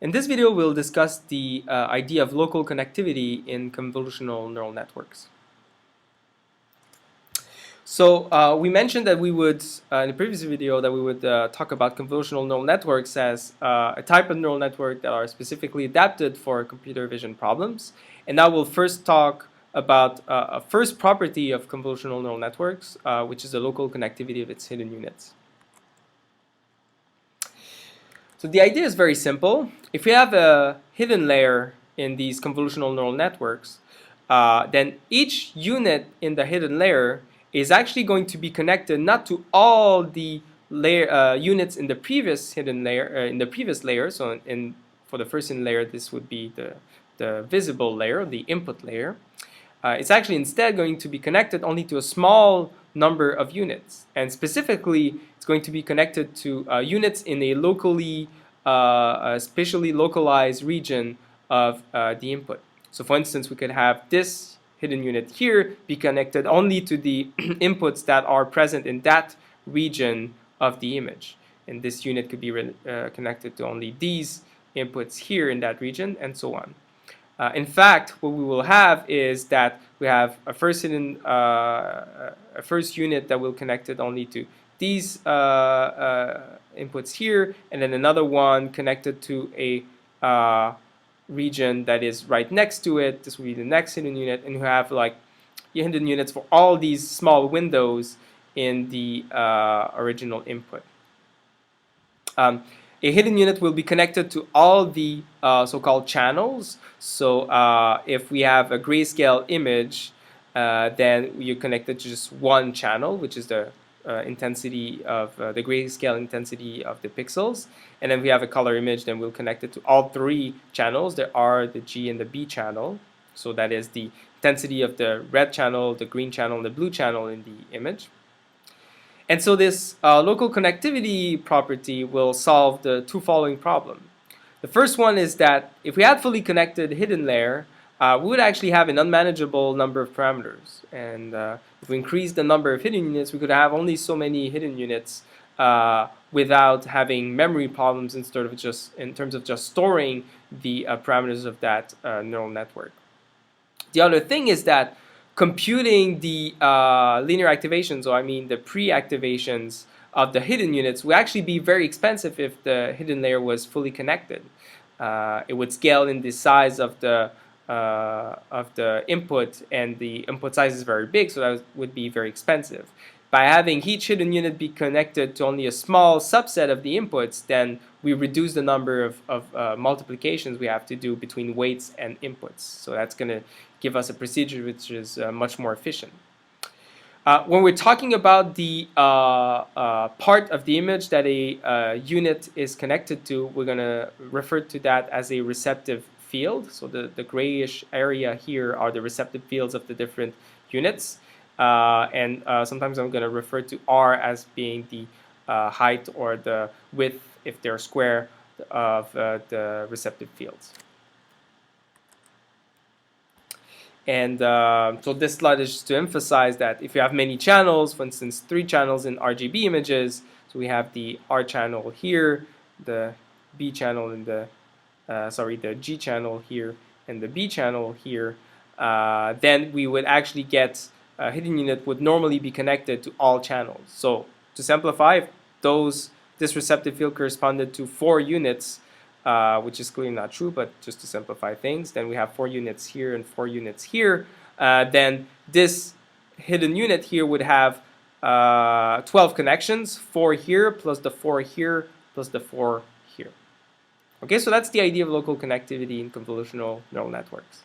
In this video, we'll discuss the idea of local connectivity in convolutional neural networks. So we mentioned that we would, in the previous video, that we would talk about convolutional neural networks as a type of neural network that are specifically adapted for computer vision problems. And now we'll first talk about a first property of convolutional neural networks, which is the local connectivity of its hidden units. So the idea is very simple. If we have a hidden layer in these convolutional neural networks, then each unit in the hidden layer is actually going to be connected not to all the layer, units in the previous hidden layer, in the previous layer. So for the first hidden layer, this would be the visible layer, the input layer. It's actually instead going to be connected only to a small number of units, and specifically it's going to be connected to units in a locally spatially localized region of the input. So for instance, we could have this hidden unit here be connected only to the inputs that are present in that region of the image, and this unit could be connected to only these inputs here in that region, and so on. In fact, what we will have is that we have a first unit that will connect it only to these inputs here, and then another one connected to a region that is right next to it. This will be the next hidden unit, and you have like hidden units for all these small windows in the original input. A hidden unit will be connected to all the so-called channels. So if we have a grayscale image, then you're connected to just one channel, which is the intensity of the grayscale intensity of the pixels. And then we have a color image, then we'll connect it to all three channels, the R, the G, and the B channel. So that is the intensity of the red channel, the green channel, and the blue channel in the image. And so this local connectivity property will solve the two following problems. The first one is that if we had fully connected hidden layer, we would actually have an unmanageable number of parameters. And if we increase the number of hidden units, we could have only so many hidden units without having memory problems in terms of just storing the parameters of that neural network. The other thing is that computing the linear activations, or I mean the pre-activations of the hidden units, would actually be very expensive if the hidden layer was fully connected. It would scale in the size of the input, and the input size is very big, so that would be very expensive. By having each hidden unit be connected to only a small subset of the inputs, then we reduce the number of multiplications we have to do between weights and inputs. So that's going to give us a procedure which is much more efficient. When we're talking about the part of the image that a unit is connected to, we're going to refer to that as a receptive field. So the grayish area here are the receptive fields of the different units. And sometimes I'm going to refer to R as being the height or the width, if they're square, of the receptive fields. And so this slide is just to emphasize that if you have many channels, for instance 3 channels in RGB images, so we have the R channel here, the B channel, and the G channel here, and the B channel here, then we would actually get a hidden unit would normally be connected to all channels. So to simplify, if this receptive field corresponded to 4 units, which is clearly not true, but just to simplify things, then we have 4 units here and 4 units here. Then this hidden unit here would have 12 connections, 4 here plus the 4 here plus the 4 here. Okay, so that's the idea of local connectivity in convolutional neural networks.